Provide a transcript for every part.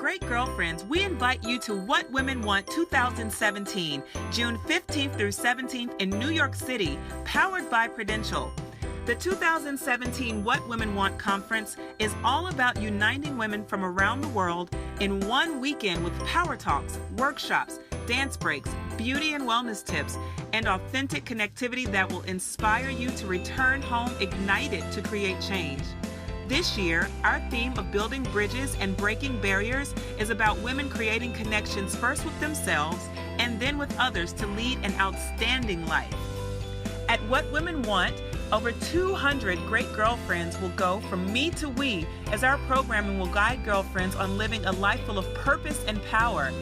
Great Girlfriends, we invite you to What Women Want 2017, June 15th through 17th in New York City, powered by Prudential. The 2017 What Women Want Conference is all about uniting women from around the world in one weekend with power talks, workshops, dance breaks, beauty and wellness tips, and authentic connectivity that will inspire you to return home ignited to create change. This year, our theme of building bridges and breaking barriers is about women creating connections first with themselves and then with others to lead an outstanding life. At What Women Want, over 200 great girlfriends will go from me to we as our programming will guide girlfriends on living a life full of purpose and power.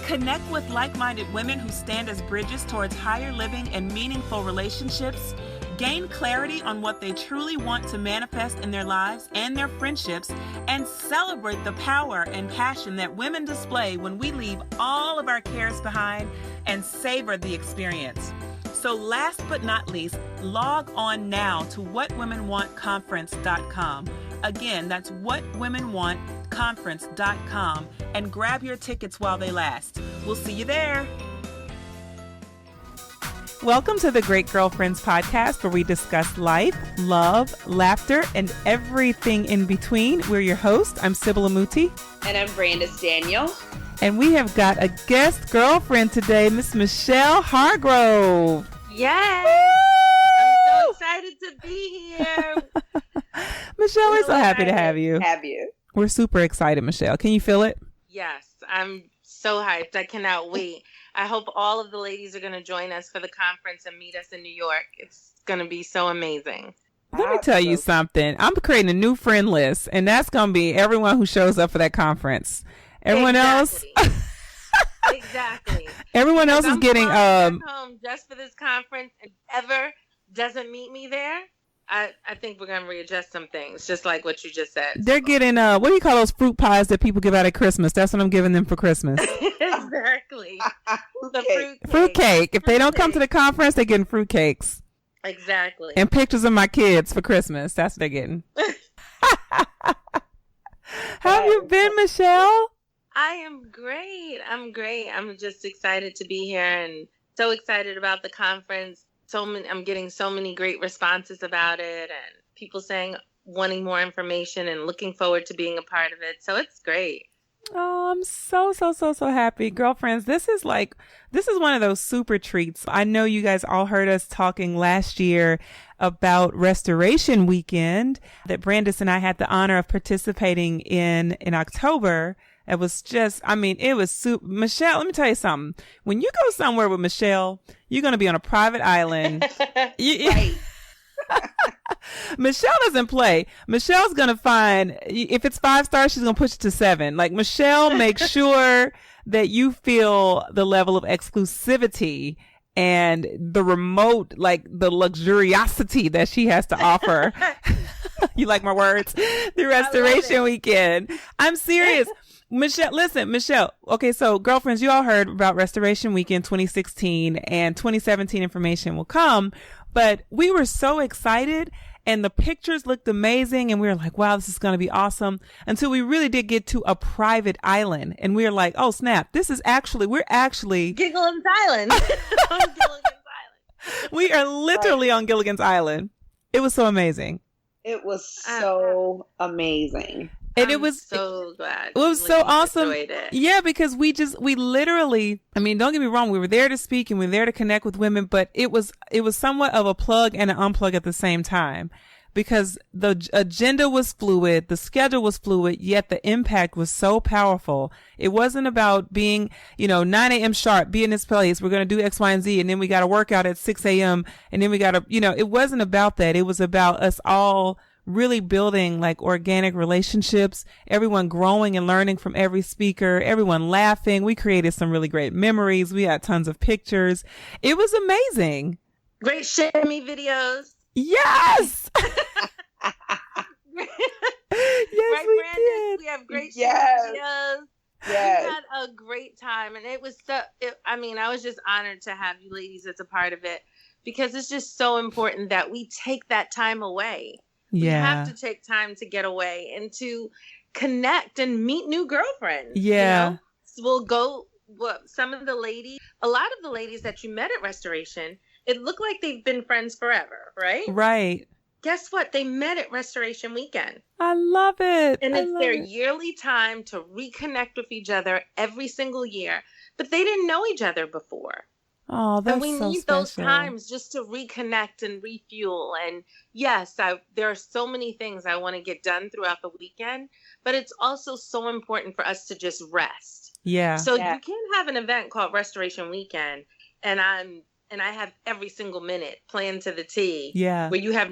Connect with like-minded women who stand as bridges towards higher living and meaningful relationships. Gain clarity on what they truly want to manifest in their lives and their friendships, and celebrate the power and passion that women display when we leave all of our cares behind and savor the experience. So last but not least, log on now to whatwomenwantconference.com. Again, that's whatwomenwantconference.com and grab your tickets while they last. We'll see you there. Welcome to the Great Girlfriends podcast, where we discuss life, love, laughter, and everything in between. We're your hosts. I'm Sybil Amuti. And I'm Brandis Daniel. And we have got a guest girlfriend today, Miss Michelle Hargrove. Yes! Woo! I'm so excited to be here. Michelle, we're so happy to have you. We're super excited, Michelle. Can you feel it? Yes, I'm so hyped. I cannot wait. I hope all of the ladies are going to join us for the conference and meet us in New York. It's going to be so amazing. Let me tell you something. I'm creating a new friend list, and that's going to be everyone who shows up for that conference. Everyone else. Exactly. Everyone else is getting home just for this conference and ever doesn't meet me there. I think we're going to readjust some things, just like what you just said. They're getting, what do you call those fruit pies that people give out at Christmas? That's what I'm giving them for Christmas. Exactly. Fruit cake. If they don't come to the conference, they're getting fruit cakes. Exactly. And pictures of my kids for Christmas. That's what they're getting. How have you been, Michelle? I am great. I'm just excited to be here and so excited about the conference. I'm getting so many great responses about it and people saying wanting more information and looking forward to being a part of it. So it's great. Oh, I'm so happy. Girlfriends, this is one of those super treats. I know you guys all heard us talking last year about Restoration Weekend that Brandis and I had the honor of participating in October. It was just, it was super. Michelle, let me tell you something. When you go somewhere with Michelle, you're going to be on a private island. Right. Michelle doesn't play. Michelle's going to find, if it's 5 stars, she's going to push it to 7. Like, Michelle makes sure that you feel the level of exclusivity and the remote, like the luxuriosity that she has to offer. You like my words? The Restoration Weekend. I'm serious. Michelle. Okay, so girlfriends, you all heard about Restoration Weekend 2016 and 2017 information will come, but we were so excited and the pictures looked amazing and we were like, wow, this is going to be awesome, until we really did get to a private island and we were like, oh snap, we're actually Gilligan's Island. On Gilligan's Island. We are literally on Gilligan's Island. It was so amazing. It was so amazing. And I'm so glad. It was so awesome. Enjoyed it. Yeah, because we literally, don't get me wrong, we were there to speak and we were there to connect with women, but it was somewhat of a plug and an unplug at the same time, because the agenda was fluid, the schedule was fluid, yet the impact was so powerful. It wasn't about being, 9 a.m. sharp, be in this place, we're going to do X, Y, and Z, and then we got to work out at 6 a.m. and then we got to, it wasn't about that. It was about us all really building like organic relationships, everyone growing and learning from every speaker, everyone laughing. We created some really great memories. We had tons of pictures. It was amazing. Great shimmy videos. Yes. Yes, right, we Brandis? did. We have great videos. Yes. We had a great time, and it was I was just honored to have you ladies as a part of it, because it's just so important that we take that time away. Yeah. We have to take time to get away and to connect and meet new girlfriends. Yeah. You know? So we'll go, some of the ladies, a lot of the ladies that you met at Restoration, it looked like they've been friends forever, right? Right. Guess what? They met at Restoration Weekend. I love it. And it's their yearly time to reconnect with each other every single year. But they didn't know each other before. Oh, that's and we so need special. those times just to reconnect and refuel. And yes, there are so many things I want to get done throughout the weekend, but it's also so important for us to just rest. Yeah. So you can't have an event called Restoration Weekend and I have every single minute planned to the T. Yeah. Where you have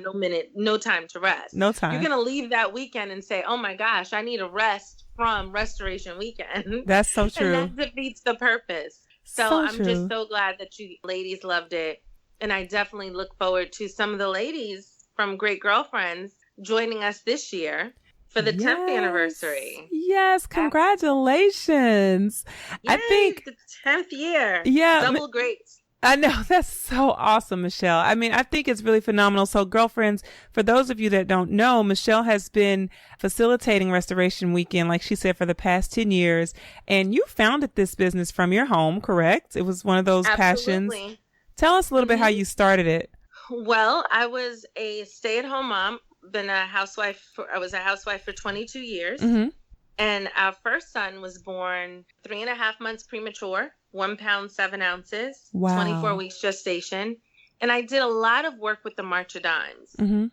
no time to rest. No time. You're going to leave that weekend and say, oh my gosh, I need a rest from Restoration Weekend. That's so true. And that defeats the purpose. So I'm just so glad that you ladies loved it. And I definitely look forward to some of the ladies from Great Girlfriends joining us this year for the 10th anniversary. Yes, congratulations. Yay, I think the 10th year. Yeah. Double greats. I know. That's so awesome, Michelle. I mean, I think it's really phenomenal. So girlfriends, for those of you that don't know, Michelle has been facilitating Restoration Weekend, like she said, for the past 10 years. And you founded this business from your home, correct? It was one of those passions. Tell us a little bit how you started it. Well, I was a stay-at-home mom. I was a housewife for 22 years. Mm-hmm. And our first son was born 3.5 months premature, 1 pound, 7 ounces, wow. 24 weeks gestation. And I did a lot of work with the March of Dimes. Mm-hmm.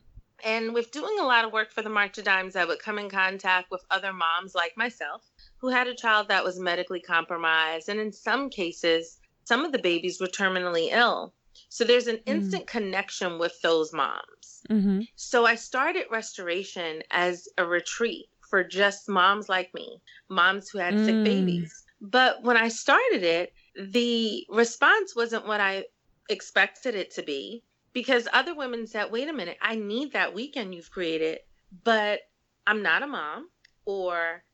And with doing a lot of work for the March of Dimes, I would come in contact with other moms like myself who had a child that was medically compromised. And in some cases, some of the babies were terminally ill. So there's an instant connection with those moms. Mm-hmm. So I started Restoration as a retreat for just moms like me, moms who had sick babies. But when I started it, the response wasn't what I expected it to be, because other women said, wait a minute, I need that weekend you've created, but I'm not a mom, or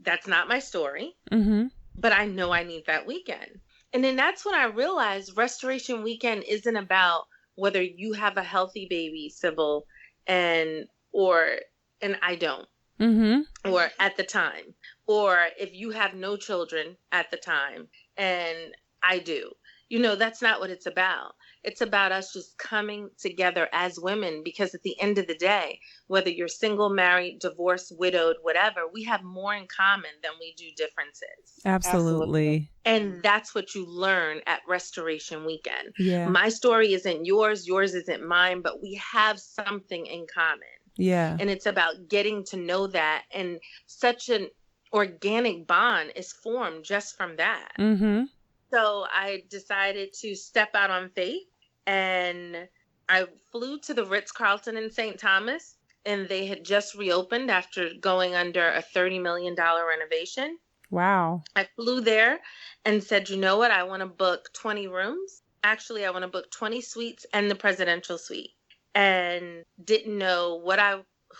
that's not my story, but I know I need that weekend. And then that's when I realized Restoration Weekend isn't about whether you have a healthy baby, Sybil, and I don't. Mm-hmm. Or at the time, or if you have no children at the time and I do, that's not what it's about. It's about us just coming together as women, because at the end of the day, whether you're single, married, divorced, widowed, whatever, we have more in common than we do differences. Absolutely. And that's what you learn at Restoration Weekend. Yeah. My story isn't yours isn't mine, but we have something in common. Yeah. And it's about getting to know that. And such an organic bond is formed just from that. Mm-hmm. So I decided to step out on faith, and I flew to the Ritz-Carlton in St. Thomas, and they had just reopened after going under a $30 million renovation. Wow. I flew there and said, you know what? I want to book 20 rooms. Actually, I want to book 20 suites and the presidential suite. And didn't know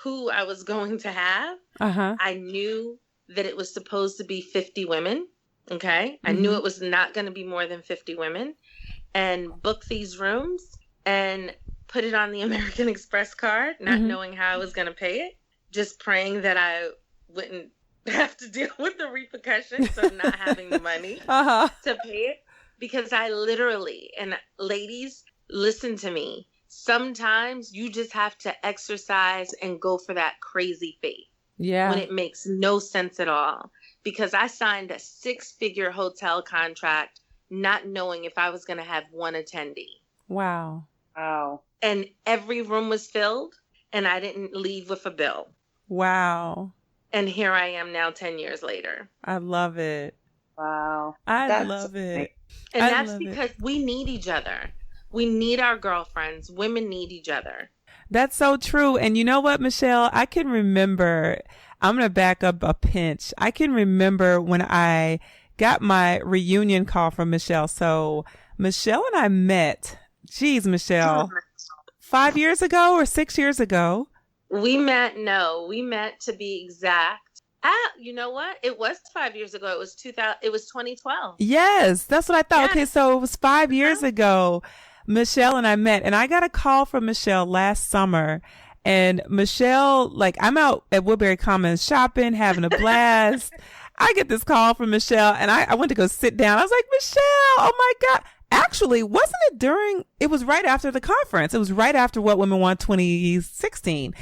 who I was going to have. I knew that it was supposed to be 50 women. Okay. I knew it was not going to be more than 50 women, and booked these rooms and put it on the American Express card, not knowing how I was going to pay it, just praying that I wouldn't have to deal with the repercussions of not having the money to pay it. Because I literally, and ladies, listen to me. Sometimes you just have to exercise and go for that crazy faith. Yeah. When it makes no sense at all. Because I signed a 6-figure hotel contract, not knowing if I was going to have one attendee. Wow. And every room was filled, and I didn't leave with a bill. Wow. And here I am now 10 years later. I love it. Wow. I love it. And that's because we need each other. We need our girlfriends. Women need each other. That's so true. And you know what, Michelle? I can remember, I'm going to back up a pinch. I can remember when I got my reunion call from Michelle. So Michelle and I met, Michelle, 5 years ago or 6 years ago. We met to be exact. You know what? It was 5 years ago. It was 2012. Yes, that's what I thought. Yes. Okay, so it was 5 years ago. Michelle and I met, and I got a call from Michelle last summer, And Michelle, like, I'm out at Woodbury Commons shopping, having a blast. I get this call from Michelle, and I went to go sit down. I was like, Michelle, oh my God. Actually, wasn't it it was right after the conference. It was right after What Women Want 2016.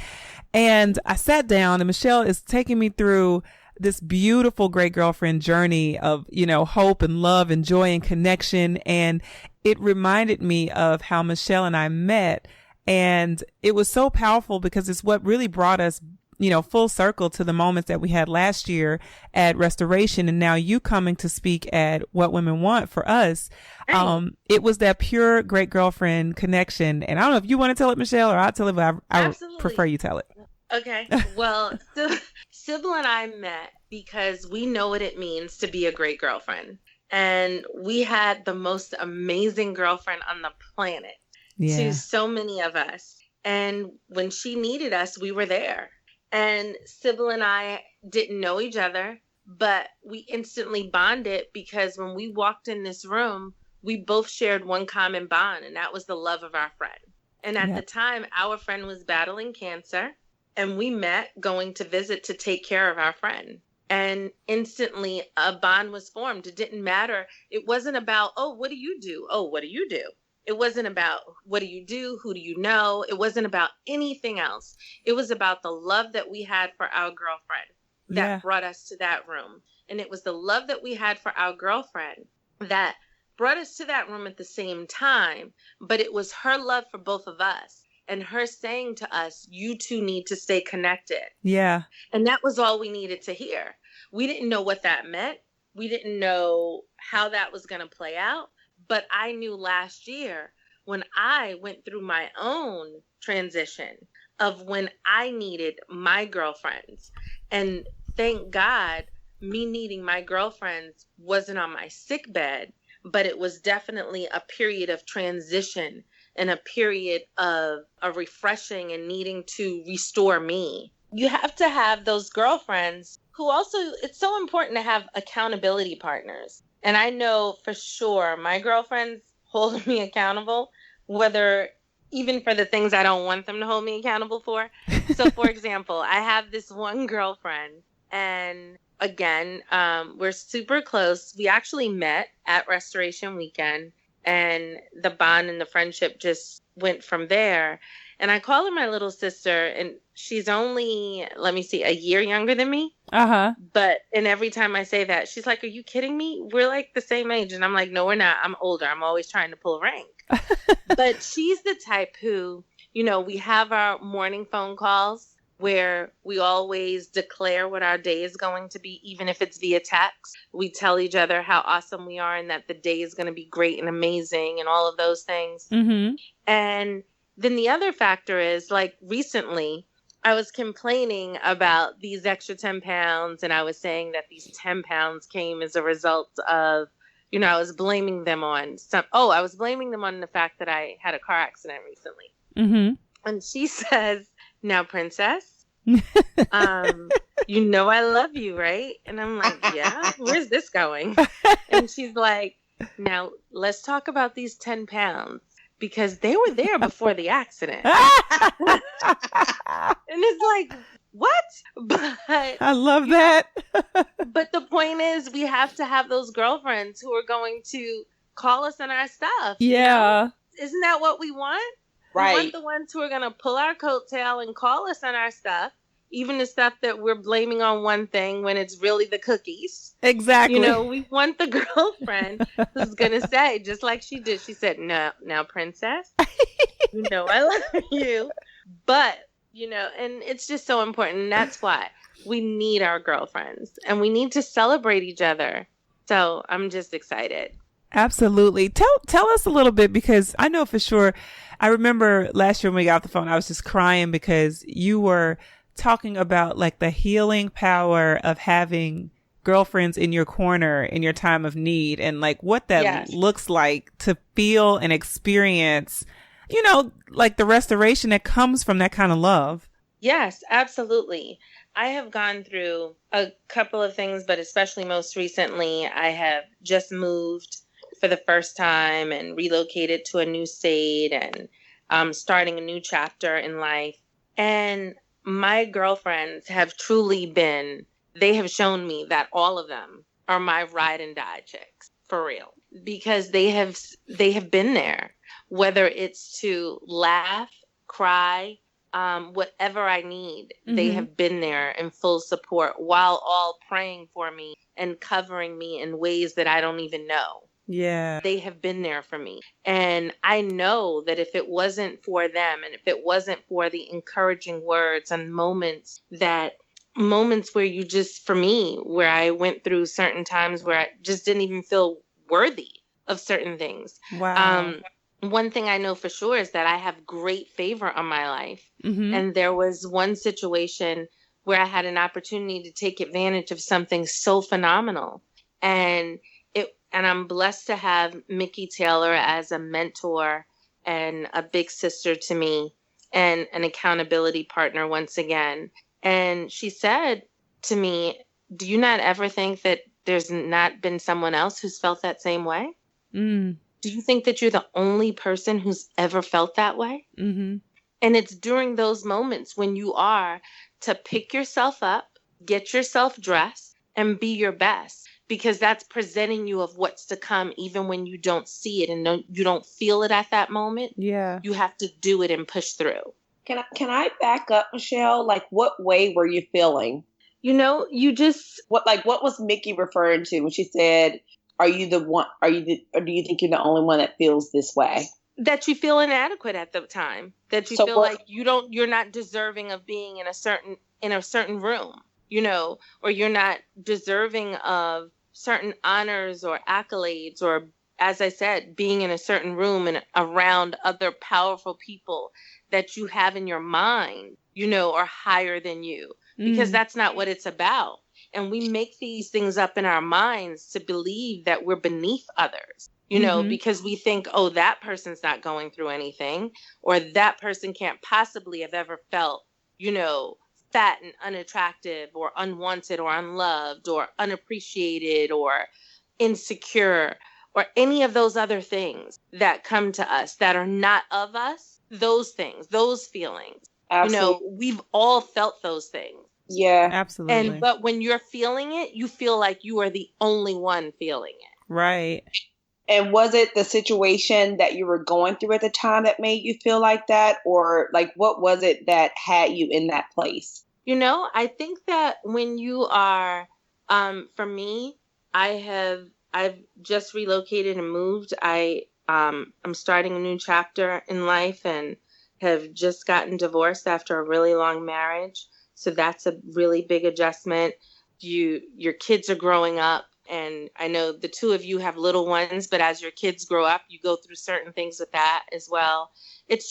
And I sat down, and Michelle is taking me through this beautiful great girlfriend journey of, hope and love and joy and connection. And it reminded me of how Michelle and I met. And it was so powerful because it's what really brought us, full circle to the moments that we had last year at Restoration. And now you coming to speak at What Women Want for us. Right. It was that pure great girlfriend connection. And I don't know if you want to tell it, Michelle, or I'll tell it, but I prefer you tell it. Okay. Well, Sybil and I met because we know what it means to be a great girlfriend. And we had the most amazing girlfriend on the planet to so many of us. And when she needed us, we were there. And Sybil and I didn't know each other, but we instantly bonded because when we walked in this room, we both shared one common bond, and that was the love of our friend. And at the time, our friend was battling cancer. And we met going to visit to take care of our friend. And instantly a bond was formed. It didn't matter. It wasn't about, oh, what do you do? Oh, what do you do? It wasn't about what do you do? Who do you know? It wasn't about anything else. It was about the love that we had for our girlfriend that brought us to that room. And it was the love that we had for our girlfriend that brought us to that room at the same time. But it was her love for both of us. And her saying to us, you two need to stay connected. Yeah. And that was all we needed to hear. We didn't know what that meant. We didn't know how that was going to play out. But I knew last year when I went through my own transition of when I needed my girlfriends. And thank God, me needing my girlfriends wasn't on my sick bed, but it was definitely a period of transition and a period of a refreshing and needing to restore me. You have to have those girlfriends who also, it's so important to have accountability partners. And I know for sure my girlfriends hold me accountable, whether even for the things I don't want them to hold me accountable for. So for example, I have this one girlfriend, and again, we're super close. We actually met at Restoration Weekend. And the bond and the friendship just went from there. And I call her my little sister, and she's only, a year younger than me. Uh-huh. And every time I say that, she's like, are you kidding me? We're like the same age. And I'm like, no, we're not. I'm older. I'm always trying to pull rank. But she's the type who, we have our morning phone calls where we always declare what our day is going to be, even if it's via text. We tell each other how awesome we are and that the day is going to be great and amazing and all of those things. Mm-hmm. And then the other factor is, like, recently I was complaining about these extra 10 pounds, and I was saying that these 10 pounds came as a result of, I was blaming them on I was blaming them on the fact that I had a car accident recently. Mm-hmm. And she says, now, princess, I love you, right? And I'm like, yeah, where's this going? And she's like, now let's talk about these 10 pounds because they were there before the accident. And it's like, what? But I love that. But the point is, we have to have those girlfriends who are going to call us on our stuff. Yeah. Isn't that what we want? Right. We want the ones who are going to pull our coattail and call us on our stuff, even the stuff that we're blaming on one thing when it's really the cookies. Exactly. We want the girlfriend who's going to say, just like she did, she said, no, now, princess, I love you. But, and it's just so important. And that's why we need our girlfriends and we need to celebrate each other. So I'm just excited. Absolutely. Tell us a little bit, because I know for sure, I remember last year when we got off the phone, I was just crying because you were talking about like the healing power of having girlfriends in your corner in your time of need, and like what that looks like to feel and experience, like the restoration that comes from that kind of love. Yes, absolutely. I have gone through a couple of things, but especially most recently, I have just moved for the first time and relocated to a new state and starting a new chapter in life. And my girlfriends have truly been, they have shown me that all of them are my ride and die chicks, for real. Because they have been there, whether it's to laugh, cry, whatever I need, they have been there in full support while all praying for me and covering me in ways that I don't even know. Yeah. They have been there for me. And I know that if it wasn't for them and if it wasn't for the encouraging words and moments where you just, for me, where I went through certain times where I just didn't even feel worthy of certain things. Wow. One thing I know for sure is that I have great favor on my life. And there was one situation where I had an opportunity to take advantage of something so phenomenal. And I'm blessed to have Mickey Taylor as a mentor and a big sister to me and an accountability partner once again. And she said to me, do you not ever think that there's not been someone else who's felt that same way? Do you think that you're the only person who's ever felt that way? And it's during those moments when you are to pick yourself up, get yourself dressed, and be your best. Because that's presenting you of what's to come, even when you don't see it and you don't feel it at that moment. Yeah, you have to do it and push through. Can I back up, Michelle? Like, what way were you feeling? You know, what was Mickey referring to when she said, "Are you the one? Or do you think you're the only one that feels this way?" That you feel inadequate at the time. That you feel like you're not deserving of being in a certain room, you know, or you're not deserving of certain honors or accolades, or, as I said, being in a certain room and around other powerful people that you have in your mind, you know, are higher than you, because that's not what it's about. And we make these things up in our minds to believe that we're beneath others, you know, because we think, oh, that person's not going through anything, or that person can't possibly have ever felt, you know, fat and unattractive or unwanted or unloved or unappreciated or insecure or any of those other things that come to us that are not of us. Those things, those feelings, absolutely. You know, we've all felt those things. Yeah, absolutely. But when you're feeling it, you feel like you are the only one feeling it. Right. And was it the situation that you were going through at the time that made you feel like that? Or like, what was it that had you in that place? You know, I think that when you are, for me, I've just relocated and moved. I'm starting a new chapter in life and have just gotten divorced after a really long marriage. So that's a really big adjustment. Your kids are growing up. And I know the two of you have little ones, but as your kids grow up, you go through certain things with that as well. It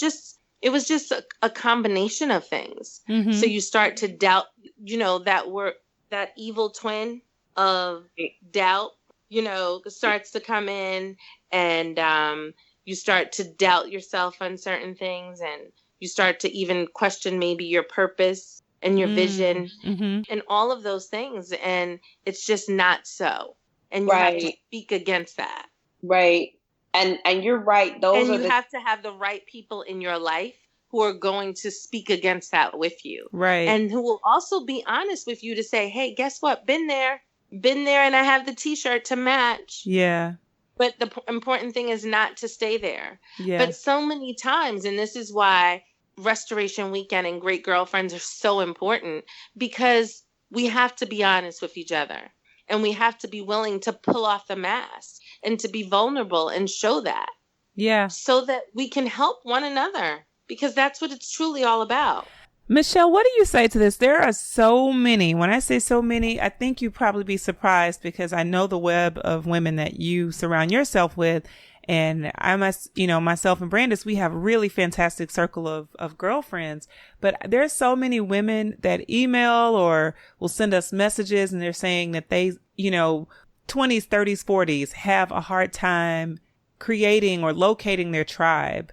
was just a combination of things. So you start to doubt, you know, that evil twin of doubt, you know, starts to come in, and you start to doubt yourself on certain things, and you start to even question maybe your purpose and your vision and all of those things. And it's just not so. And you have to speak against that. Right. And you're right. You have to have the right people in your life who are going to speak against that with you. Right. And who will also be honest with you to say, hey, guess what? Been there, and I have the t-shirt to match. Yeah. But the important thing is not to stay there. Yeah. But so many times, and this is why Restoration Weekend and Great Girlfriends are so important, because we have to be honest with each other, and we have to be willing to pull off the mask and to be vulnerable and show that. Yeah. So that we can help one another, because that's what it's truly all about. Michelle, what do you say to this? There are so many. When I say so many, I think you'd probably be surprised, because I know the web of women that you surround yourself with. And myself and Brandis, we have a really fantastic circle of girlfriends, but there's so many women that email or will send us messages, and they're saying that they, 20s, 30s, 40s have a hard time creating or locating their tribe.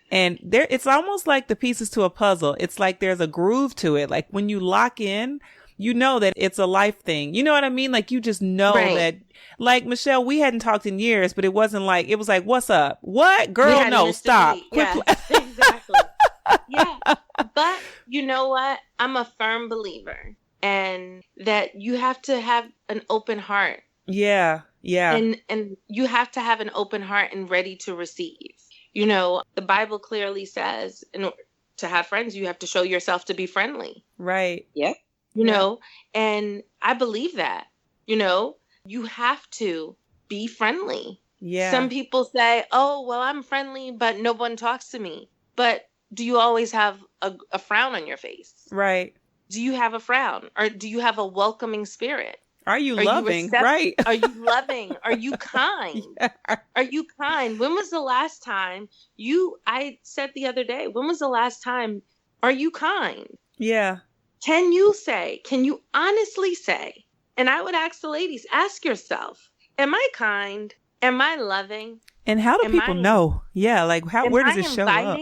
And it's almost like the pieces to a puzzle. It's like there's a groove to it. Like when you lock in, you know that it's a life thing. You know what I mean? Like you just know that, like Michelle, we hadn't talked in years, but it was like, what's up? What? Girl, no, stop. Yeah, exactly. Yeah. But you know what? I'm a firm believer, and that you have to have an open heart. Yeah. And you have to have an open heart and ready to receive. The Bible clearly says, in order to have friends, you have to show yourself to be friendly. Right. Yeah. And I believe that. You have to be friendly. Yeah. Some people say, oh, well, I'm friendly, but no one talks to me. But do you always have a frown on your face? Right. Do you have a frown? Or do you have a welcoming spirit? Are you loving? Right. Are you loving? Are you kind? Yeah. Are you kind? When was the last time I said the other day, when was the last time, are you kind? Yeah. Can you honestly say, and I would ask the ladies, ask yourself, am I kind? Am I loving? And how do people know? Yeah. Like where does it show up?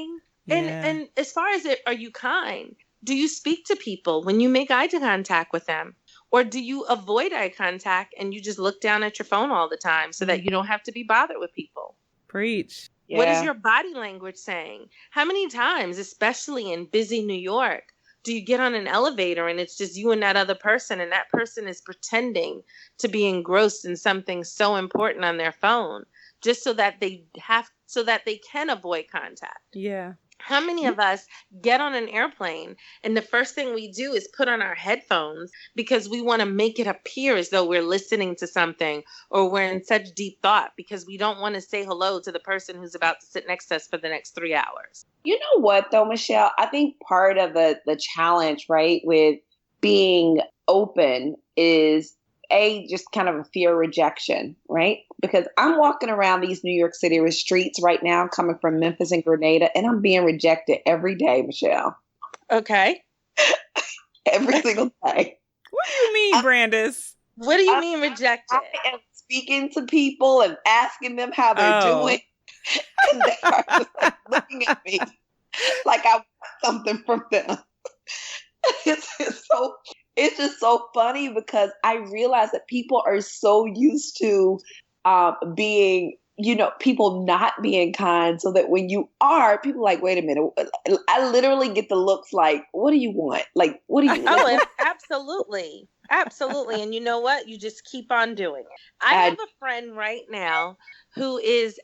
Yeah. And as far as are you kind? Do you speak to people when you make eye contact with them? Or do you avoid eye contact and you just look down at your phone all the time so that you don't have to be bothered with people? Preach. Yeah. What is your body language saying? How many times, especially in busy New York, do you get on an elevator and it's just you and that other person, and that person is pretending to be engrossed in something so important on their phone just so that they can avoid contact? Yeah. How many of us get on an airplane and the first thing we do is put on our headphones because we want to make it appear as though we're listening to something, or we're in such deep thought because we don't want to say hello to the person who's about to sit next to us for the next 3 hours? You know what, though, Michelle? I think part of the challenge, right, with being open is just kind of a fear of rejection, right? Because I'm walking around these New York City streets right now, coming from Memphis and Grenada, and I'm being rejected every day, Michelle. Okay. Every single day. What do you mean, Brandis? What do you mean rejected? I am speaking to people and asking them how they're doing. And they are just like looking at me like I want something from them. It's just so funny because I realize that people are so used to being, people not being kind, so that when you are, people are like, wait a minute. I literally get the looks like, what do you want? Like, what do you want? Oh, absolutely. Absolutely. And you know what? You just keep on doing it. I have a friend right now who is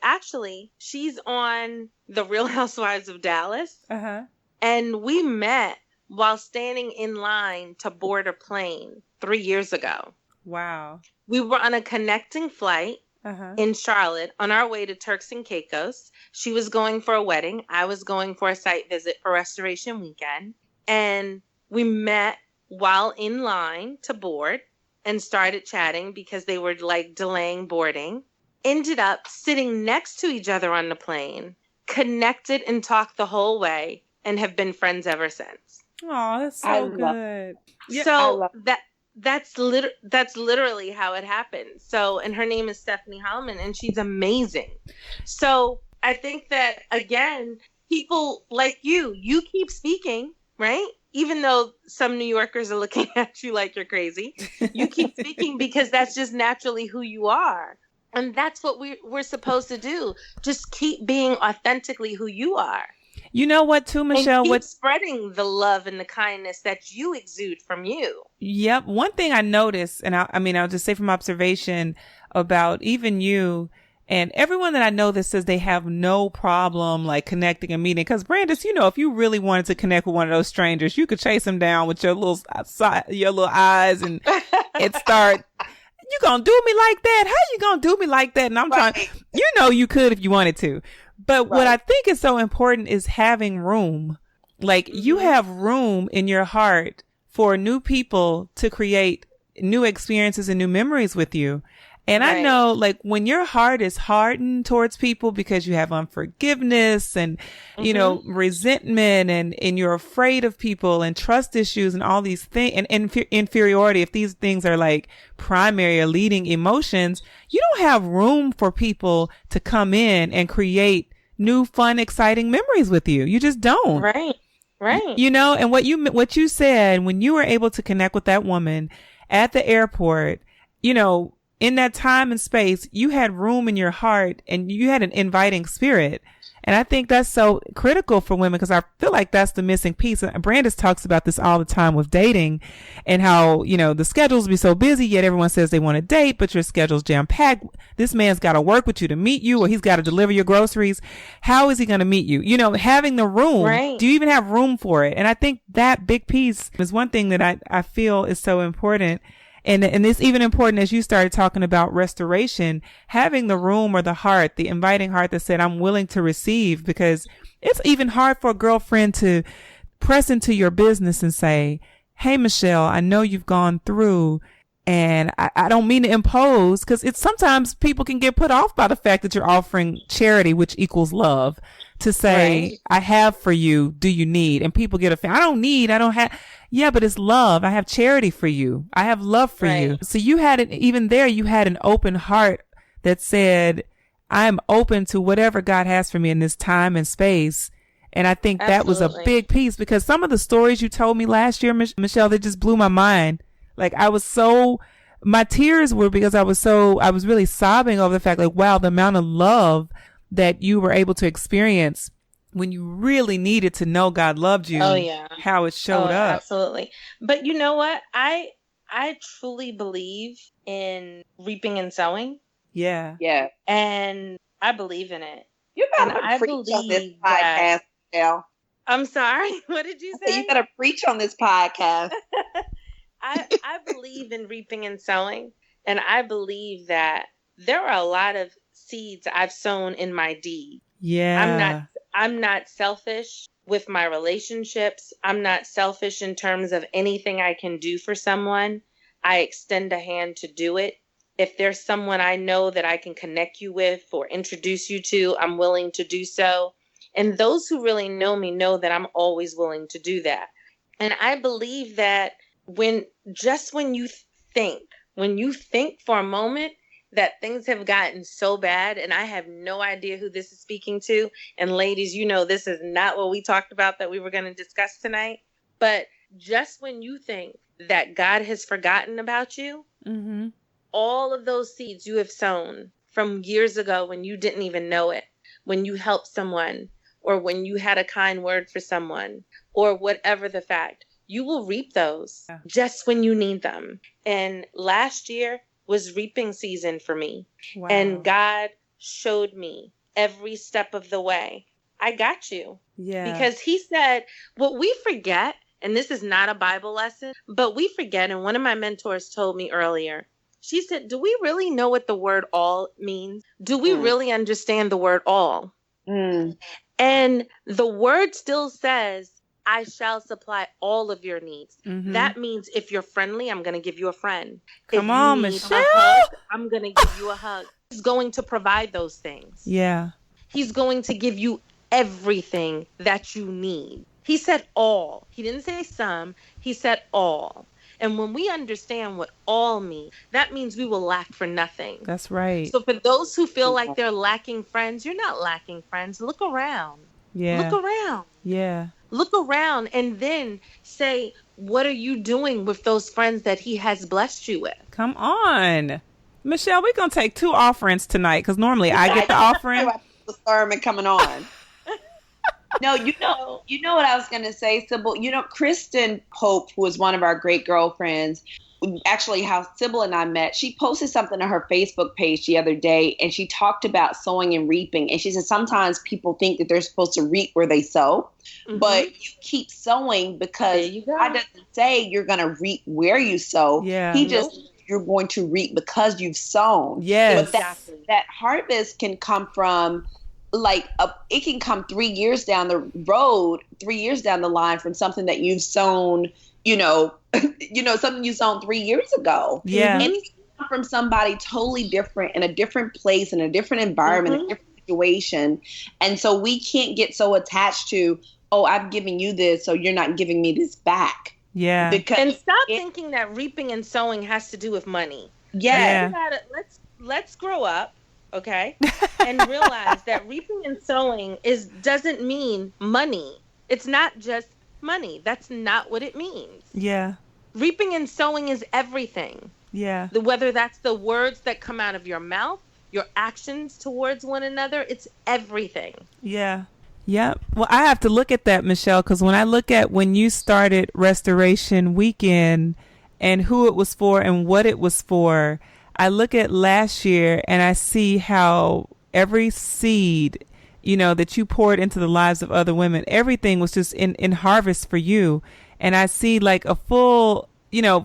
she's on The Real Housewives of Dallas. Uh-huh. And we met while standing in line to board a plane 3 years ago. Wow. We were on a connecting flight in Charlotte on our way to Turks and Caicos. She was going for a wedding. I was going for a site visit for Restoration Weekend. And we met while in line to board and started chatting because they were like delaying boarding. Ended up sitting next to each other on the plane, connected and talked the whole way, and have been friends ever since. Oh, that's so good. Yeah, so that's literally how it happened. So, and her name is Stephanie Holloman, and she's amazing. So I think that, again, people like you keep speaking, right? Even though some New Yorkers are looking at you like you're crazy, you keep speaking because that's just naturally who you are. And that's what we're supposed to do. Just keep being authentically who you are. You know what, too, Michelle? And keep spreading the love and the kindness that you exude from you. Yep. One thing I noticed, and I'll just say from observation about even you and everyone that I know that says they have no problem like connecting and meeting. Because Brandis, if you really wanted to connect with one of those strangers, you could chase them down with your little eyes and start. You gonna do me like that? How you gonna do me like that? And I'm trying. You could if you wanted to. But what I think is so important is having room. Like you have room in your heart for new people to create new experiences and new memories with you. And I know like when your heart is hardened towards people because you have unforgiveness and, resentment and you're afraid of people and trust issues and all these things and inferiority, if these things are like primary or leading emotions, you don't have room for people to come in and create new, fun, exciting memories with you. You just don't. Right. And what you said when you were able to connect with that woman at the airport, in that time and space, you had room in your heart and you had an inviting spirit. And I think that's so critical for women, because I feel like that's the missing piece. And Brandis talks about this all the time with dating, and how, the schedules be so busy, yet everyone says they want to date, but your schedule's jam packed. This man's got to work with you to meet you, or he's got to deliver your groceries. How is he going to meet you? Having the room. Right. Do you even have room for it? And I think that big piece is one thing that I feel is so important. And it's even important, as you started talking about restoration, having the room or the heart, the inviting heart that said, I'm willing to receive, because it's even hard for a girlfriend to press into your business and say, hey, Michelle, I know you've gone through, and I don't mean to impose, because it's sometimes people can get put off by the fact that you're offering charity, which equals love, to say, right. I have for you, do you need? And people get offended. I don't have. Yeah, but it's love. I have charity for you. I have love for you. So you had even there, you had an open heart that said, I'm open to whatever God has for me in this time and space. And I think that was a big piece, because some of the stories you told me last year, Michelle, they just blew my mind. Like, my tears were because I was really sobbing over the fact, like, wow, the amount of love that you were able to experience when you really needed to know God loved you. Oh, yeah. How it showed up. Absolutely. But you know what? I truly believe in reaping and sowing. Yeah. Yeah. And I believe in it. You gotta preach on this podcast, Michelle. I'm sorry. What did you say? You gotta preach on this podcast. I believe in reaping and sowing. And I believe that there are a lot of seeds I've sown in my deed. Yeah. I'm not selfish with my relationships. I'm not selfish in terms of anything I can do for someone. I extend a hand to do it. If there's someone I know that I can connect you with or introduce you to, I'm willing to do so. And those who really know me know that I'm always willing to do that. And I believe that when you think for a moment that things have gotten so bad, and I have no idea who this is speaking to. And ladies, this is not what we talked about that we were going to discuss tonight. But just when you think that God has forgotten about you, mm-hmm. all of those seeds you have sown from years ago when you didn't even know it, when you helped someone, or when you had a kind word for someone, or whatever the fact, you will reap those just when you need them. And last year was reaping season for me. Wow. And God showed me every step of the way, I got you. Yeah. Because he said, what we forget, and this is not a Bible lesson, but we forget, and one of my mentors told me earlier, she said, do we really know what the word all means? Do we really understand the word all? Mm. And the word still says, I shall supply all of your needs. Mm-hmm. That means if you're friendly, I'm going to give you a friend. Come on, Michelle. I'm going to give you a hug. He's going to provide those things. Yeah. He's going to give you everything that you need. He said all. He didn't say some. He said all. And when we understand what all means, that means we will lack for nothing. That's right. So for those who feel like they're lacking friends, you're not lacking friends. Look around. Yeah. Look around. Yeah. Look around and then say, what are you doing with those friends that he has blessed you with? Come on. Michelle, we're going to take 2 offerings tonight, because normally I get the offering. The sermon coming on. No, you know what I was going to say, Sybil. Kristen Pope, who was one of our great girlfriends, actually how Sybil and I met, she posted something on her Facebook page the other day, and she talked about sowing and reaping. And she said sometimes people think that they're supposed to reap where they sow, but you keep sowing because God doesn't say you're going to reap where you sow. Yeah. He just you're going to reap because you've sown. Yes. But that harvest can come from it can come 3 years down the road, 3 years down the line from something that you've sown, something you sown 3 years ago. Yeah. And it can come from somebody totally different in a different place, in a different environment, a different situation. And so we can't get so attached to, oh, I've given you this, so you're not giving me this back. Yeah. And stop thinking that reaping and sowing has to do with money. Yeah. Let's grow up. Okay. And realize that reaping and sowing doesn't mean money. It's not just money. That's not what it means. Yeah. Reaping and sowing is everything. Yeah. Whether that's the words that come out of your mouth, your actions towards one another. It's everything. Yeah. Yep. Well, I have to look at that, Michelle, because when I look at when you started Restoration Weekend and who it was for and what it was for, I look at last year and I see how every seed, that you poured into the lives of other women, everything was just in harvest for you. And I see like a full,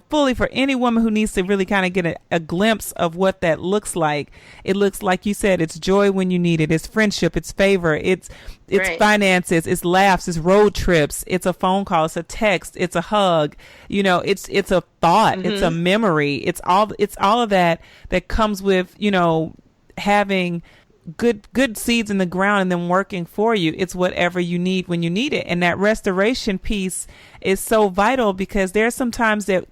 fully for any woman who needs to really kind of get a glimpse of what that looks like. It looks like you said, it's joy when you need it. It's friendship. It's favor. It's right. Finances. It's laughs. It's road trips. It's a phone call. It's a text. It's a hug. It's a thought. Mm-hmm. It's a memory. It's all of that comes with, having good seeds in the ground and then working for you. It's whatever you need when you need it. And that restoration piece is so vital because there's some times that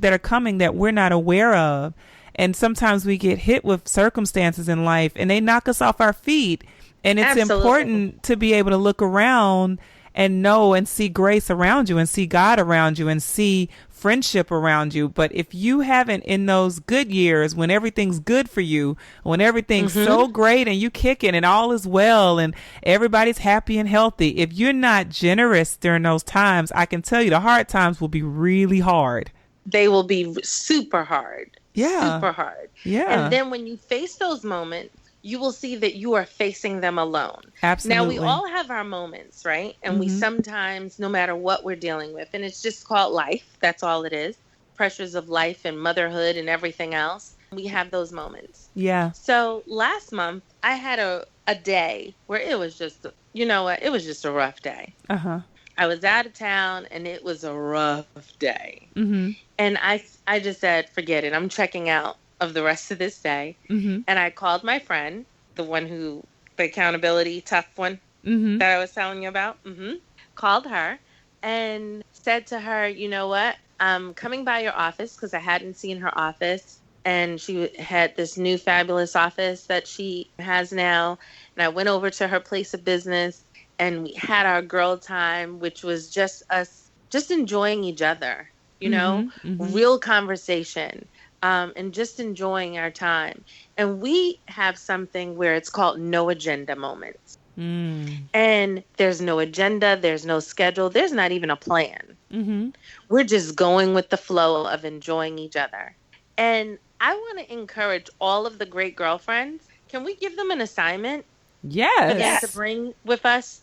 are coming that we're not aware of. And sometimes we get hit with circumstances in life and they knock us off our feet. And it's Absolutely. Important to be able to look around and know and see grace around you and see God around you and see friendship around you. But if you haven't in those good years when everything's good for you, when everything's mm-hmm. so great and you kicking and all is well and everybody's happy and healthy, if you're not generous during those times, I can tell you the hard times will be really hard. They will be super hard. Yeah. Super hard. Yeah. And then when you face those moments, you will see that you are facing them alone. Absolutely. Now, we all have our moments, right? And mm-hmm. we sometimes, no matter what we're dealing with, and it's just called life. That's all it is. Pressures of life and motherhood and everything else. We have those moments. Yeah. So last month, I had a day where it was just, it was just a rough day. Uh-huh. I was out of town and it was a rough day. Mm-hmm. And I just said, forget it. I'm checking out of the rest of this day. Mm-hmm. And I called my friend, the accountability tough one mm-hmm. that I was telling you about. Mm-hmm. Called her and said to her, you know what? I'm coming by your office because I hadn't seen her office. And she had this new fabulous office that she has now. And I went over to her place of business and we had our girl time, which was just us just enjoying each other, mm-hmm. real conversation. And just enjoying our time. And we have something where it's called no agenda moments. Mm. And there's no agenda, there's no schedule, there's not even a plan. Mm-hmm. We're just going with the flow of enjoying each other. And I want to encourage all of the great girlfriends. Can we give them an assignment? Yes. To bring with us,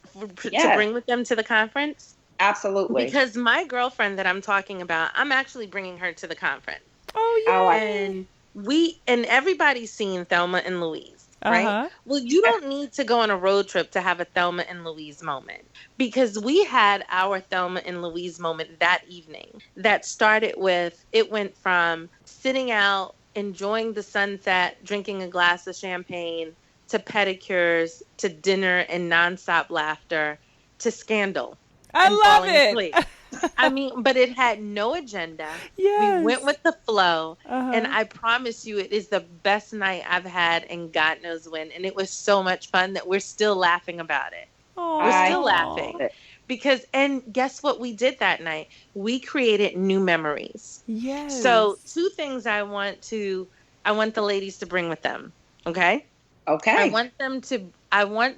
yes. to bring with them to the conference? Absolutely. Because my girlfriend that I'm talking about, I'm actually bringing her to the conference. Oh, yeah. And everybody's seen Thelma and Louise, right? Uh-huh. Well, you don't need to go on a road trip to have a Thelma and Louise moment because we had our Thelma and Louise moment that evening that started with, it went from sitting out, enjoying the sunset, drinking a glass of champagne, to pedicures, to dinner and nonstop laughter, to scandal. I love it. I mean, but it had no agenda. Yes. We went with the flow. Uh-huh. And I promise you, it is the best night I've had in God knows when. And it was so much fun that we're still laughing about it. Aww. We're still laughing. And guess what we did that night? We created new memories. Yes. So 2 things I want the ladies to bring with them. Okay? Okay. I want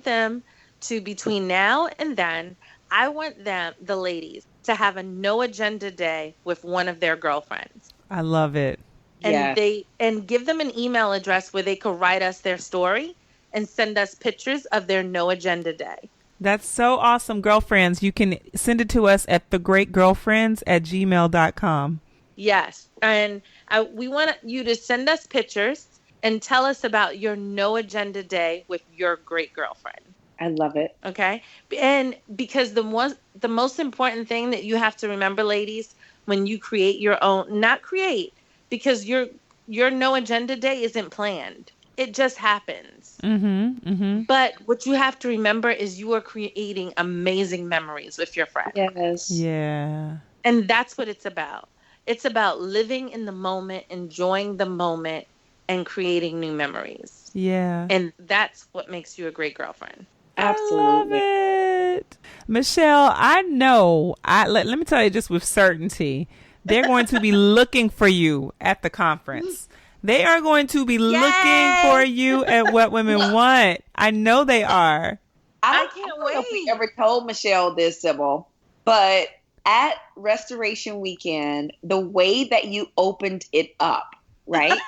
them to between now and then, I want the ladies, to have a no agenda day with one of their girlfriends. I love it. And and give them an email address where they could write us their story and send us pictures of their no agenda day. That's so awesome, girlfriends. You can send it to us at thegreatgirlfriends@gmail.com. Yes. And we want you to send us pictures and tell us about your no agenda day with your great girlfriend. I love it. Okay. And because the most important thing that you have to remember, ladies, when you create your own, not create, because your no agenda day isn't planned. It just happens. Mm-hmm, mm-hmm. But what you have to remember is you are creating amazing memories with your friends. Yes. Yeah. And that's what it's about. It's about living in the moment, enjoying the moment, and creating new memories. Yeah. And that's what makes you a great girlfriend. Absolutely. I love it. Michelle, I know, let me tell you just with certainty, they're going to be looking for you at the conference. They are going to be looking for you at What Women Want. I know they are. I can't don't know if we wait. ever told Michelle this, Sybil, but at Restoration Weekend, the way that you opened it up, right?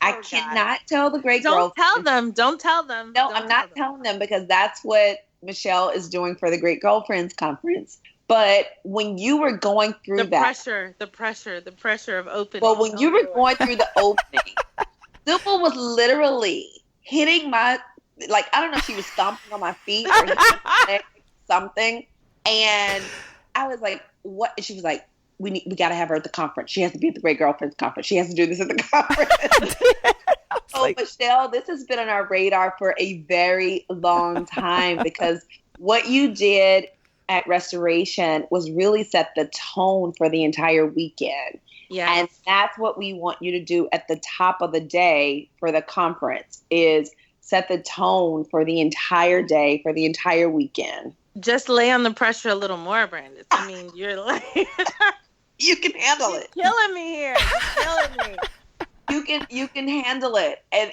I God. cannot tell the great girls. Don't tell them. Don't tell them. No, Don't I'm not telling them because that's what Michelle is doing for the Great Girlfriends Conference. But when you were going through the pressure of opening. well, when you were going through the opening, Sybil was literally hitting my, like, I don't know if she was stomping on my feet or something. And I was like, what? And she was like, we got to have her at the conference. She has to be at the Great Girlfriends Conference. She has to do this at the conference. So, Michelle, this has been on our radar for a very long time because what you did at Restoration was really set the tone for the entire weekend. Yeah. And that's what we want you to do at the top of the day for the conference is set the tone for the entire day, for the entire weekend. Just lay on the pressure a little more, Brandis. I mean, you're like... You can handle it. Killing me here. You're killing me. You can handle it. And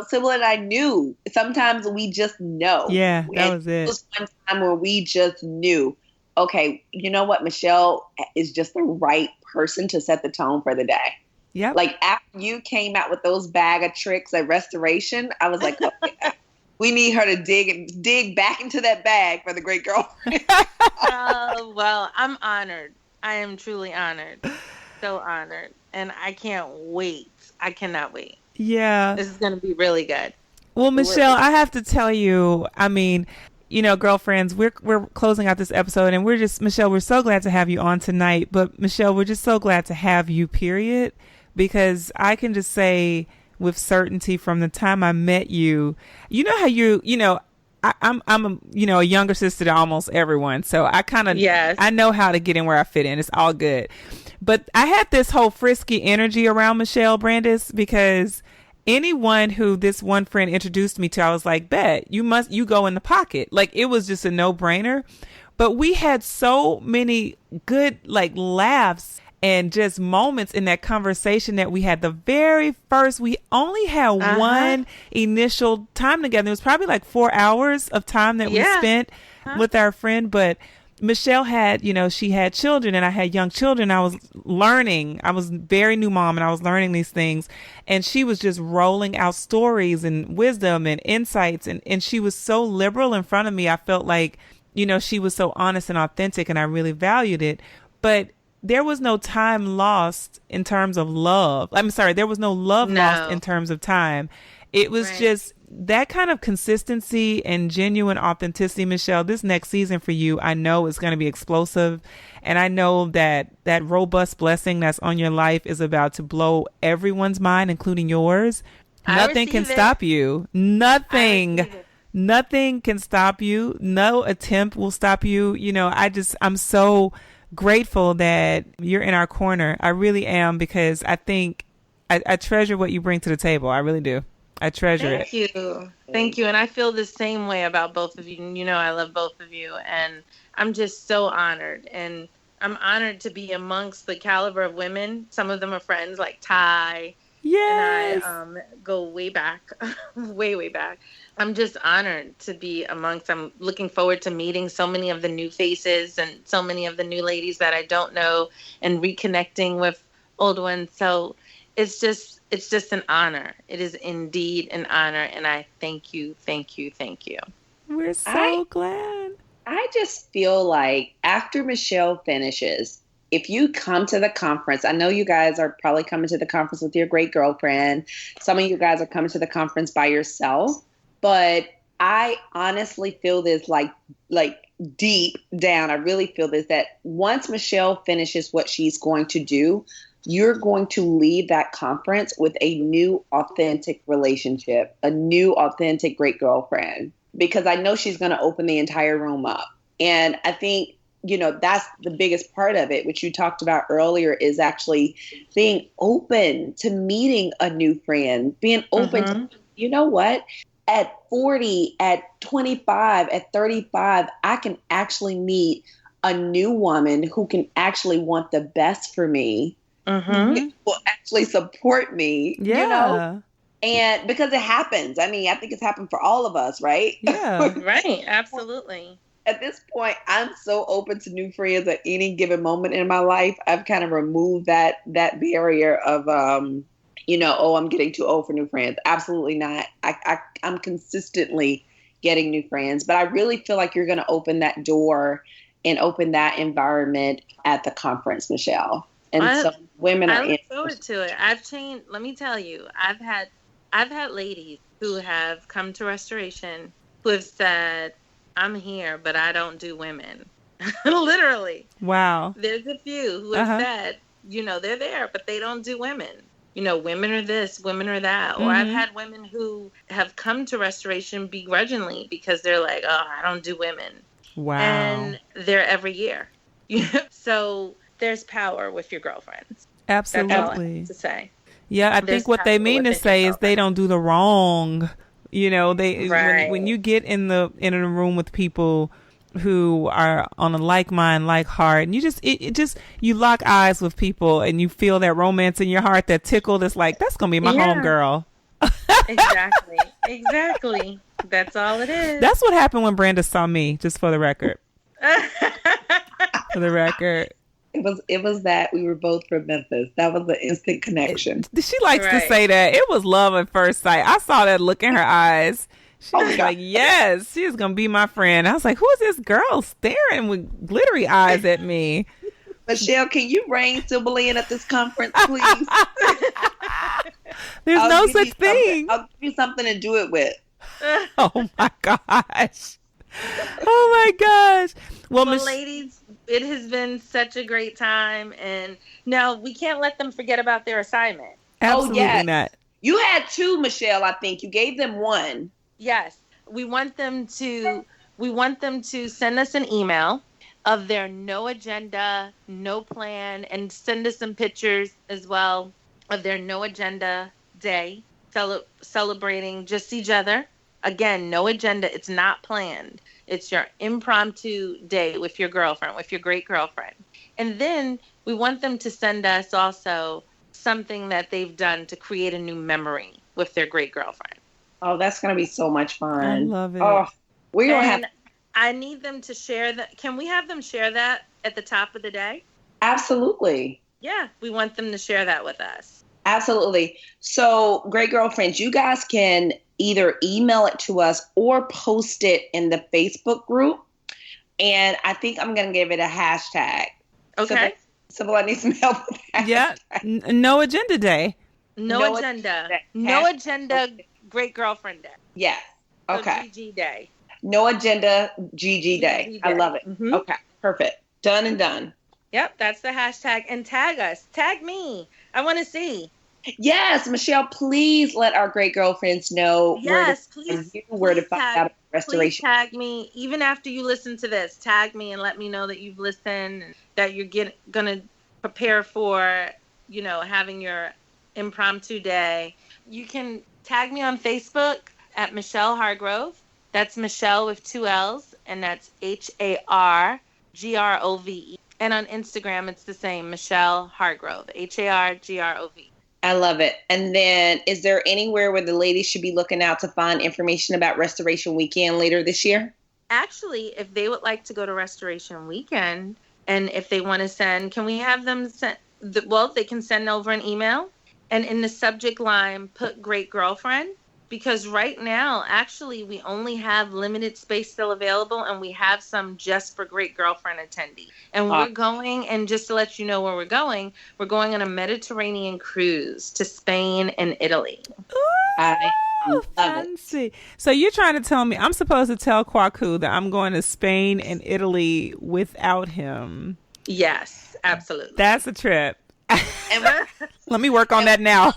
Sybil and I knew. Sometimes we just know. Yeah, that was it. It was one time where we just knew, okay, you know what? Michelle is just the right person to set the tone for the day. Yeah. Like after you came out with those bag of tricks at Restoration, I was like, okay, we need her to dig back into that bag for the Great Girlfriend. Oh, well, I'm honored. I am truly honored. So honored. And I can't wait. I cannot wait. Yeah. This is going to be really good. Well, Michelle, I have to tell you, I mean, girlfriends, we're closing out this episode and Michelle, we're so glad to have you on tonight. But Michelle, we're just so glad to have you, period. Because I can just say with certainty from the time I met you, you know how I'm a younger sister to almost everyone. So I kind of, I know how to get in where I fit in. It's all good. But I had this whole frisky energy around Michelle Brandis because anyone who this one friend introduced me to, I was like, bet you go in the pocket. Like it was just a no brainer. But we had so many good laughs and just moments in that conversation that we had. The very first, we only had one initial time together. It was probably 4 hours of time that we spent with our friend. But Michelle had, she had children and I had young children. I was learning. I was a very new mom and I was learning these things. And she was just rolling out stories and wisdom and insights. And she was so liberal in front of me. I felt like, she was so honest and authentic and I really valued it. But there was no time lost in terms of love. I'm sorry, there was no love lost in terms of time. It was just that kind of consistency and genuine authenticity, Michelle. This next season for you, I know is going to be explosive. And I know that robust blessing that's on your life is about to blow everyone's mind, including yours. Nothing can stop you. Nothing can stop you. No attempt will stop you. I'm so grateful that you're in our corner. I really am, because I think I treasure what you bring to the table. I really do. I treasure it. Thank you. And I feel the same way about both of you. I love both of you. And I'm just so honored. And I'm honored to be amongst the caliber of women. Some of them are friends like Ty. Yes. And I go way back, way back. I'm just honored to be amongst. I'm looking forward to meeting so many of the new faces and so many of the new ladies that I don't know and reconnecting with old ones. So it's just an honor. It is indeed an honor. And I thank you. We're so glad. I just feel like after Michelle finishes, if you come to the conference, I know you guys are probably coming to the conference with your great girlfriend. Some of you guys are coming to the conference by yourself. But I honestly feel this like deep down. I really feel this, that once Michelle finishes what she's going to do, you're going to leave that conference with a new authentic relationship, a new authentic great girlfriend, because I know she's going to open the entire room up. And I think, that's the biggest part of it, which you talked about earlier, is actually being open to meeting a new friend, being open to, you know what? At 40, at 25, at 35, I can actually meet a new woman who can actually want the best for me will actually support me, and because it happens. I mean, I think it's happened for all of us, right? Yeah. Right. Absolutely. At this point, I'm so open to new friends at any given moment in my life. I've kind of removed that barrier of, I'm getting too old for new friends. Absolutely not. I'm consistently getting new friends, but I really feel like you're going to open that door and open that environment at the conference, Michelle. And so women are. I look forward to it. I've changed. Let me tell you, I've had ladies who have come to Restoration who have said, "I'm here, but I don't do women." Literally. Wow. There's a few who have said, they're there, but they don't do women. Women are this, women are that. Or I've had women who have come to Restoration begrudgingly because they're like, "Oh, I don't do women." Wow. And they're every year. So there's power with your girlfriends. Absolutely. That's all I have to say. Yeah, I think what they mean to say is they don't do the wrong. When you get in a room with people who are on a like mind, like heart, and you lock eyes with people and you feel that romance in your heart, that tickle that's like, that's gonna be my homegirl. Exactly. That's all it is. That's what happened when Brenda saw me, just for the record. For the record. It was that we were both from Memphis. That was the instant connection. She likes to say that. It was love at first sight. I saw that look in her eyes. She was like, yes, she's going to be my friend. I was like, who is this girl staring with glittery eyes at me? Michelle, can you reign Sibylle at this conference, please? There's no such thing. I'll give you something to do it with. Oh, my gosh. Oh, my gosh. Well, ladies, it has been such a great time. And no, we can't let them forget about their assignment. Absolutely not. You had 2, Michelle, I think. You gave them 1. Yes. We want them to send us an email of their no agenda, no plan, and send us some pictures as well of their no agenda day, celebrating just each other. Again, no agenda. It's not planned. It's your impromptu day with your girlfriend, with your great girlfriend. And then we want them to send us also something that they've done to create a new memory with their great girlfriend. Oh, that's going to be so much fun. I love it. Oh, we're going to have... I need them to share that. Can we have them share that at the top of the day? Absolutely. Yeah, we want them to share that with us. Absolutely. So, great girlfriends, you guys can either email it to us or post it in the Facebook group. And I think I'm going to give it a hashtag. Okay. So I need some help with that. Yeah. No agenda day. No agenda. No agenda. Great girlfriend day. Yes. Okay. So GG day. No agenda. GG day. GG day. I love it. Mm-hmm. Okay. Perfect. Done and done. Yep. That's the hashtag. And tag us. Tag me. I want to see. Yes, Michelle, please let our great girlfriends know where to find out Restoration. Please tag me. Even after you listen to this, tag me and let me know that you've listened and that you're going to prepare for, having your impromptu day. You can tag me on Facebook at Michelle Hargrove. That's Michelle with 2 L's, and that's Hargrove. And on Instagram, it's the same, Michelle Hargrove, Hargrove. I love it. And then is there anywhere where the ladies should be looking out to find information about Restoration Weekend later this year? Actually, if they would like to go to Restoration Weekend, and if they want to send, can we have them send, they can send over an email, and in the subject line, put great girlfriend. Because right now, actually, we only have limited space still available, and we have some just for great girlfriend attendees. And we're going, and just to let you know where we're going on a Mediterranean cruise to Spain and Italy. I love fancy. it. So you're trying to tell me I'm supposed to tell Kwaku that I'm going to Spain and Italy without him? Yes, absolutely. That's a trip. Let me work on that now.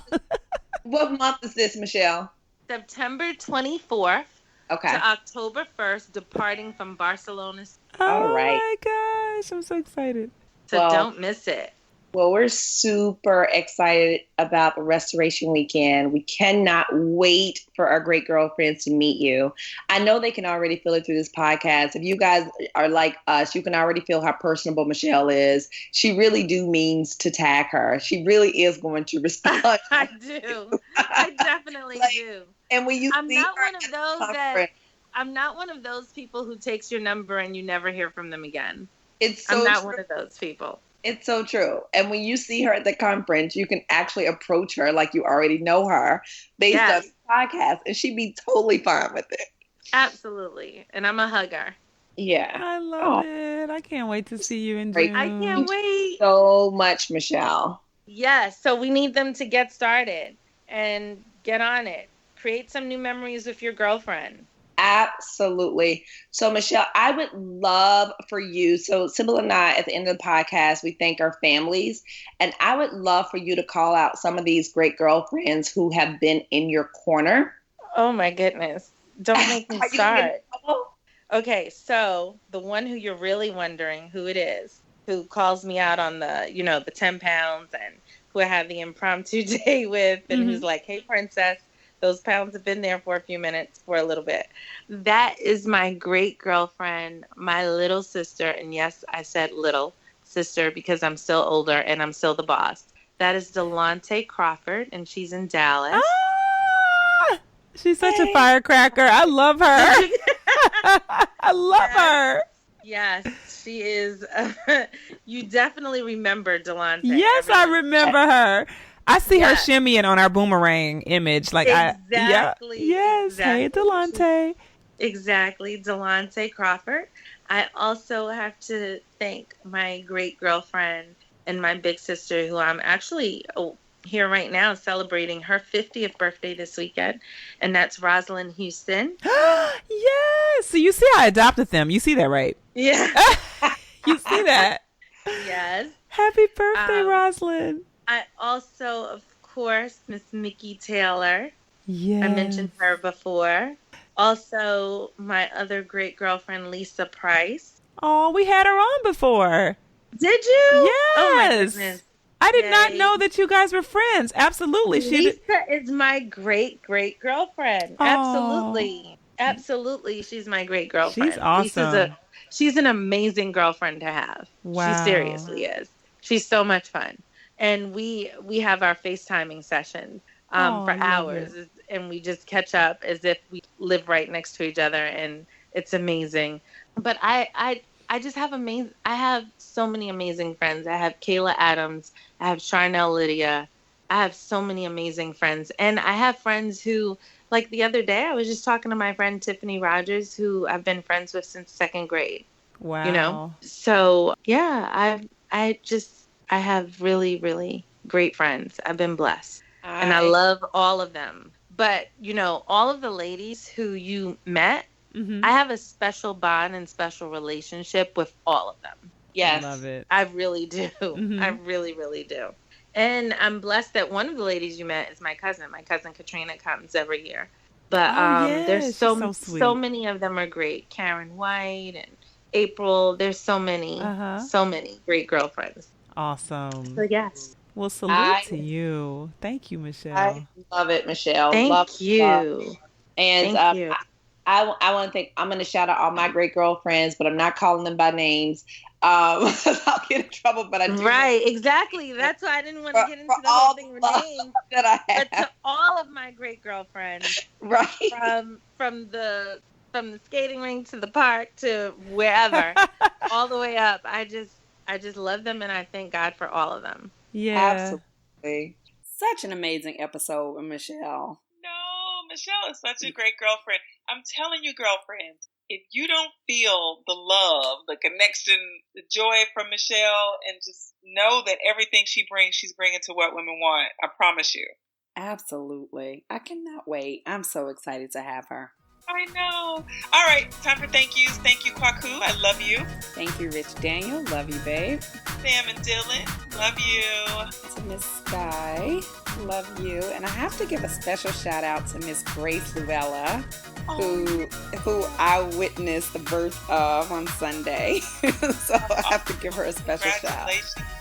What month is this, Michelle? September 24th to October 1st, departing from Barcelona. All right. Oh my gosh, I'm so excited. So don't miss it. Well, we're super excited about the Restoration Weekend. We cannot wait for our great girlfriends to meet you. I know they can already feel it through this podcast. If you guys are like us, you can already feel how personable Michelle is. She really do means to tag her. She really is going to respond. I do. I definitely do. And when you I'm see not her one of at the those conference, I'm not one of those people who takes your number and you never hear from them again. it's so I'm not true. one of those people. It's so true. And when you see her at the conference, you can actually approach her like you already know her based on the podcast, and she'd be totally fine with it. Absolutely. And I'm a hugger. Yeah. I love it. I can't wait to see you in Great. June. I can't wait. So much, Michelle. Yes. So we need them to get started and get on it. Create some new memories with your girlfriend. Absolutely. So, Michelle, I would love for you. So, Sybil and I, at the end of the podcast, we thank our families. And I would love for you to call out some of these great girlfriends who have been in your corner. Oh, my goodness. Don't make me start. Okay. So, the one who you're really wondering who it is, who calls me out on the, the 10 pounds and who I had the impromptu day with and who's like, hey, princess. Those pounds have been there for a few minutes, for a little bit. That is my great girlfriend, my little sister. And yes, I said little sister because I'm still older and I'm still the boss. That is Delonte Crawford, and she's in Dallas. Ah! She's such a firecracker. I love her. I love her. Yes, she is. You definitely remember Delonte. Yes, I remember her. I see her shimmying on our boomerang image. Like exactly. Yes. Exactly. Hey, Delonte. Exactly. Delonte Crawford. I also have to thank my great girlfriend and my big sister, who I'm actually here right now celebrating her 50th birthday this weekend. And that's Rosalind Houston. Yes. So you see I adopted them. You see that, right? Yeah. You see that? Yes. Happy birthday, Rosalind. I also, of course, Miss Mickey Taylor. Yes. I mentioned her before. Also, my other great girlfriend, Lisa Price. Oh, we had her on before. Did you? Yes. Oh, my goodness. I did not know that you guys were friends. Absolutely. Lisa is my great girlfriend. Oh. Absolutely. Absolutely. She's my great girlfriend. She's awesome. She's an amazing girlfriend to have. Wow. She seriously is. She's so much fun. And we have our FaceTiming sessions for hours, and we just catch up as if we live right next to each other, and it's amazing. But I just have I have so many amazing friends. I have Kayla Adams. I have Charnel Lydia. I have so many amazing friends. And I have friends who, like the other day, I was just talking to my friend Tiffany Rogers, who I've been friends with since 2nd grade. Wow. So, yeah, I have really, really great friends. I've been blessed. And I love all of them. But, all of the ladies who you met, I have a special bond and special relationship with all of them. Yes. I love it. I really do. I really, really do. And I'm blessed that one of the ladies you met is my cousin. My cousin Katrina comes every year. But there's so many of them are great. Karen White and April. There's so many great girlfriends. Awesome. So yes. Well, salute to you. Thank you, Michelle. I love it, Michelle. Thank you. And Thank you. I want to thank. I'm going to shout out all my great girlfriends, but I'm not calling them by names. I'll get in trouble, but I do. Right, exactly. That's why I didn't want to get into the whole thing with names. That I have. But to all of my great girlfriends, right, from the skating rink to the park to wherever, all the way up. I just love them, and I thank God for all of them. Yeah, absolutely. Such an amazing episode with Michelle. No, Michelle is such a great girlfriend. I'm telling you, girlfriends, if you don't feel the love, the connection, the joy from Michelle, and just know that everything she's bringing to What Women Want, I promise you. Absolutely. I cannot wait. I'm so excited to have her. I know. All right, time for thank yous. Thank you, Kwaku. I love you. Thank you, Rich Daniel. Love you, babe. Sam and Dylan. Love you. To Miss Sky. Love you. And I have to give a special shout out to Miss Grace Luella, who I witnessed the birth of on Sunday. So I have to give her a special shout out.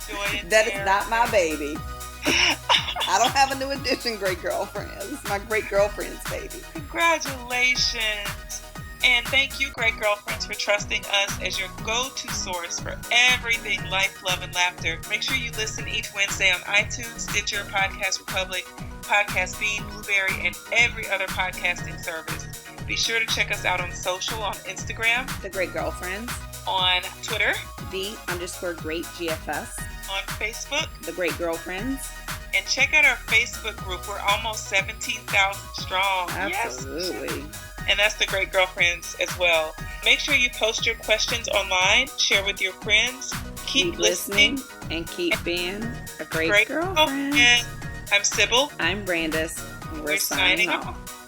Joy and That is Terror. not my baby. I don't have a new edition great girlfriend. This is my great girlfriend's baby. Congratulations. And thank you, great girlfriends, for trusting us as your go-to source for everything life, love, and laughter. Make sure you listen each Wednesday on iTunes, Stitcher, Podcast Republic, Podcast Bean, Blueberry, and every other podcasting service. Be sure to check us out on social, on Instagram, The Great Girlfriends, on Twitter, _great GFS, on Facebook, The Great Girlfriends. and check out our Facebook group. We're almost 17,000 strong. Absolutely. Yes. And that's The Great Girlfriends as well. Make sure you post your questions online, share with your friends, keep listening, and keep being a great girlfriend. I'm Sybil. I'm Brandis. And we're signing off.